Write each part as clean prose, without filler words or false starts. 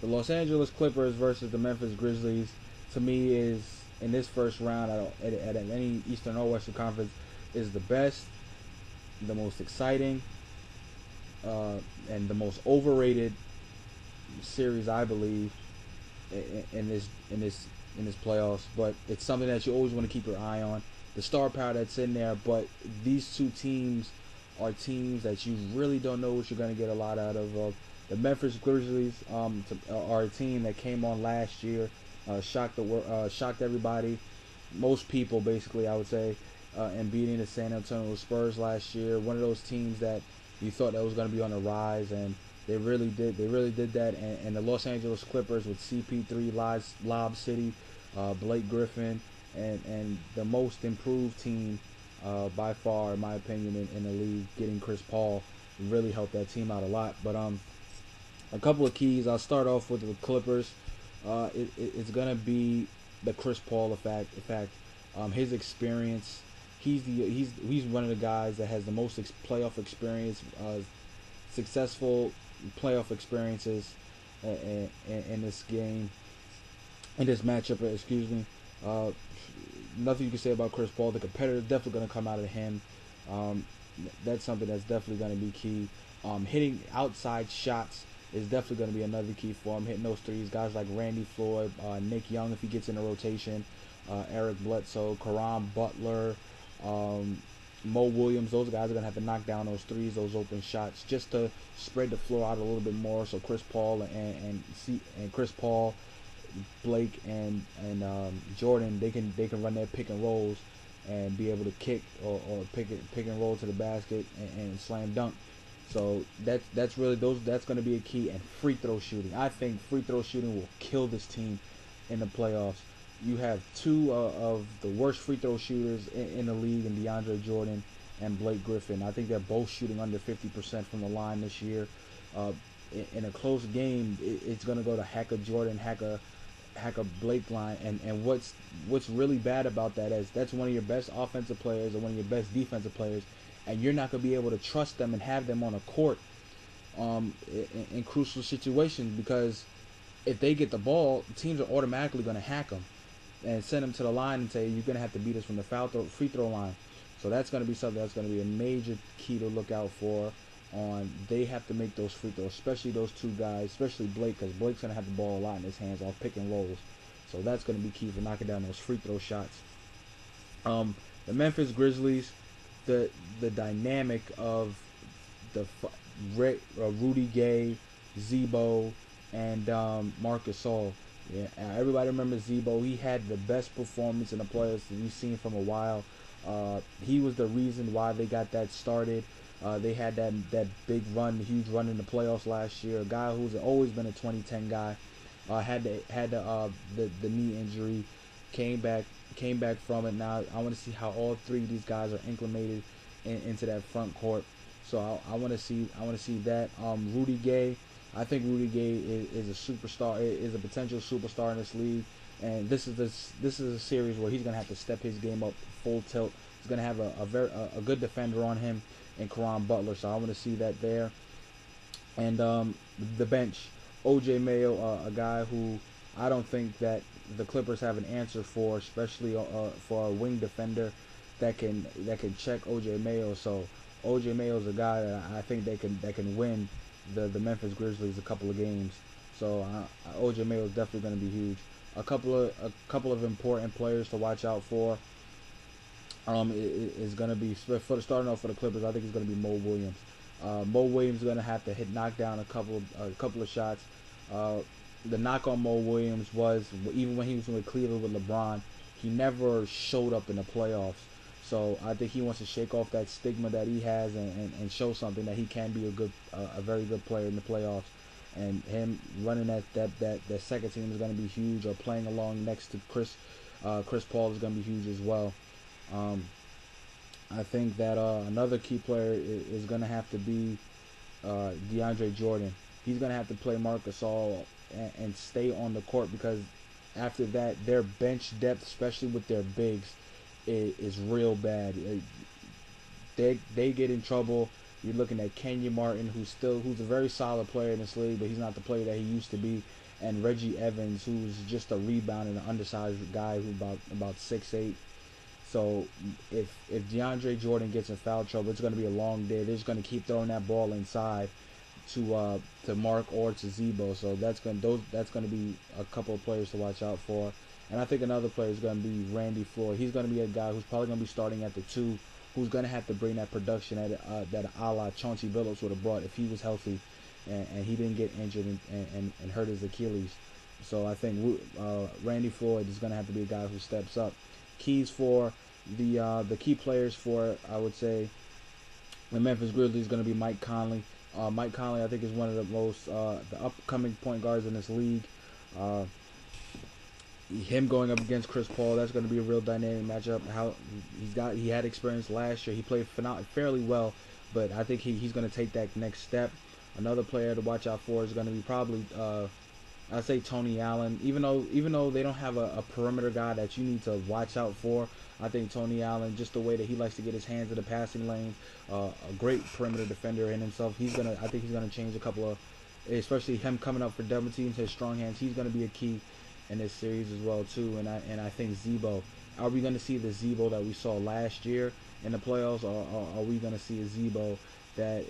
the Los Angeles Clippers versus the Memphis Grizzlies, to me, is in this first round at any Eastern or Western Conference, is the best, the most exciting, and the most overrated series, I believe, in this playoffs. But it's something that you always want to keep your eye on. The star power that's in there, but these two teams are teams that you really don't know what you're going to get a lot out of. The Memphis Grizzlies are a team that came on last year, shocked everybody, most people basically, I would say, and beating the San Antonio Spurs last year. One of those teams that you thought that was going to be on the rise, and they really did. They really did that. And the Los Angeles Clippers with CP3, Lob City, Blake Griffin, and the most improved team by far, in my opinion, in the league, getting Chris Paul really helped that team out a lot. But a couple of keys. I'll start off with the Clippers. It's gonna be the Chris Paul effect. His experience. He's one of the guys that has the most playoff experience, successful playoff experiences in this game, in this matchup. Excuse me. Nothing you can say about Chris Paul. The competitor is definitely going to come out of him. That's something that's definitely going to be key. Hitting outside shots is definitely going to be another key for him. Hitting those threes. Guys like Randy Floyd, Nick Young if he gets in the rotation, Eric Bledsoe, Karan Butler, Mo Williams. Those guys are going to have to knock down those threes, those open shots, just to spread the floor out a little bit more. So Chris Paul and Chris Paul, Blake and Jordan, they can run their pick and rolls and be able to kick or pick and roll to the basket and slam dunk. So that's going to be a key. And free throw shooting. I think free throw shooting will kill this team in the playoffs. You have two of the worst free throw shooters in the league, in DeAndre Jordan and Blake Griffin. I think they're both shooting under 50% from the line this year. In a close game, it's going to go to Hacker Jordan, Hacker Blake line, and what's really bad about that is that's one of your best offensive players and one of your best defensive players, and you're not going to be able to trust them and have them on a court in crucial situations, because if they get the ball, teams are automatically going to hack them and send them to the line and say, you're going to have to beat us from the free throw line. So that's going to be something that's going to be a major key to look out for. They have to make those free throws, especially those two guys, especially Blake, because Blake's going to have the ball a lot in his hands off pick and rolls. So that's going to be key for knocking down those free throw shots. The Memphis Grizzlies, the dynamic of the Rudy Gay, Zebo, and Marcus Gasol. Yeah, everybody remembers Zebo. He had the best performance in the playoffs that we've seen from a while. He was the reason why they got that started. They had that big run, huge run in the playoffs last year. A guy who's always been a 2010 guy, had the knee injury, came back from it. Now I want to see how all three of these guys are acclimated into that front court. So I want to see that. Rudy Gay, I think Rudy Gay is a superstar, is a potential superstar in this league, and this is a series where he's gonna have to step his game up full tilt. He's gonna have a good defender on him and Karan Butler, so I want to see that there. And the bench, OJ Mayo, a guy who I don't think that the Clippers have an answer for, especially for a wing defender that can check OJ Mayo. So OJ Mayo is a guy that I think that can win the Memphis Grizzlies a couple of games. So OJ Mayo is definitely going to be huge. A couple of important players to watch out for. Is going to be, for starting off for the Clippers, I think it's going to be Mo Williams. Mo Williams is going to have to knock down a couple of shots. The knock on Mo Williams was, even when he was with Cleveland with LeBron, he never showed up in the playoffs. So I think he wants to shake off that stigma that he has and show something that he can be a very good player in the playoffs. And him running that second team is going to be huge, or playing along next to Chris Paul is going to be huge as well. I think that another key player is going to have to be DeAndre Jordan. He's going to have to play Marcus Gasol and stay on the court, because after that, their bench depth, especially with their bigs, is real bad. They get in trouble. You're looking at Kenyon Martin, who's a very solid player in this league, but he's not the player that he used to be. and Reggie Evans, who's just a rebound and an undersized guy who about 6'8". So if DeAndre Jordan gets in foul trouble, it's going to be a long day. They're just going to keep throwing that ball inside to Mark or to Zebo. So that's going to be a couple of players to watch out for. And I think another player is going to be Randy Floyd. He's going to be a guy who's probably going to be starting at the 2, who's going to have to bring that production that a la Chauncey Billups would have brought if he was healthy and he didn't get injured and hurt his Achilles. So I think Randy Floyd is going to have to be a guy who steps up. Keys for the key players for, I would say, the Memphis Grizzlies is going to be Mike Conley. Mike Conley, I think, is one of the most the upcoming point guards in this league. Him going up against Chris Paul, that's going to be a real dynamic matchup. He had experience last year. He played fairly well, but I think he's going to take that next step. Another player to watch out for is going to be probably I'd say Tony Allen. Even though they don't have a perimeter guy that you need to watch out for, I think Tony Allen, just the way that he likes to get his hands in the passing lane, a great perimeter defender in himself. I think he's gonna change a couple of, especially him coming up for double teams, his strong hands. He's gonna be a key in this series as well too. And I think Zebo. Are we gonna see the Zebo that we saw last year in the playoffs, or are we gonna see a Zebo that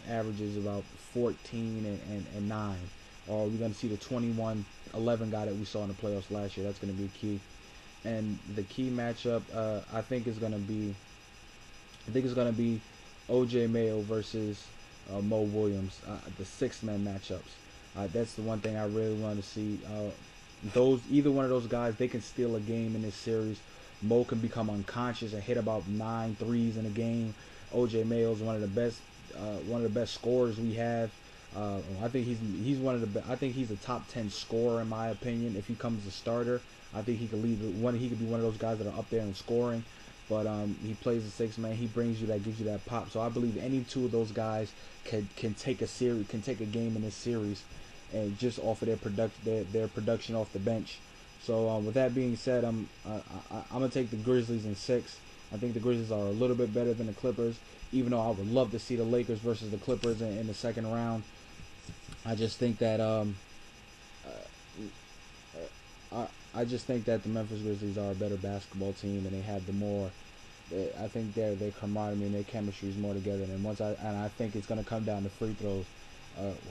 averages about 14 and 9? Or are we going to see the 21-11 guy that we saw in the playoffs last year? That's going to be key. And the key matchup, I think it's going to be O.J. Mayo versus Mo Williams, the 6-man matchups. That's the one thing I really want to see. Either one of those guys, they can steal a game in this series. Mo can become unconscious and hit about 9 threes in a game. O.J. Mayo is one of the best scorers we have. I think he's one of the I think he's a top 10 scorer in my opinion. If he comes a starter, I think he could He could be one of those guys that are up there in scoring. But he plays the 6-man. He gives you that pop. So I believe any two of those guys can take a game in this series, and just off of their production off the bench. So with that being said, I'm gonna take the Grizzlies in 6. I think the Grizzlies are a little bit better than the Clippers, even though I would love to see the Lakers versus the Clippers in the second round. I just think that I just think that the Memphis Grizzlies are a better basketball team, and they have the more. I think their camaraderie and their chemistry is more together. And I think it's going to come down to free throws.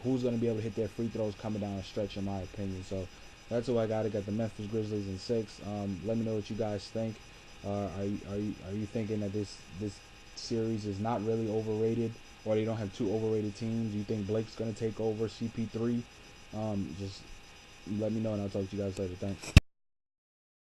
Who's going to be able to hit their free throws coming down a stretch, in my opinion. So that's who I got. I got the Memphis Grizzlies in 6. Let me know what you guys think. Are you thinking that this series is not really overrated, or they don't have two overrated teams? Do you think Blake's going to take over CP3? Just let me know, and I'll talk to you guys later. Thanks.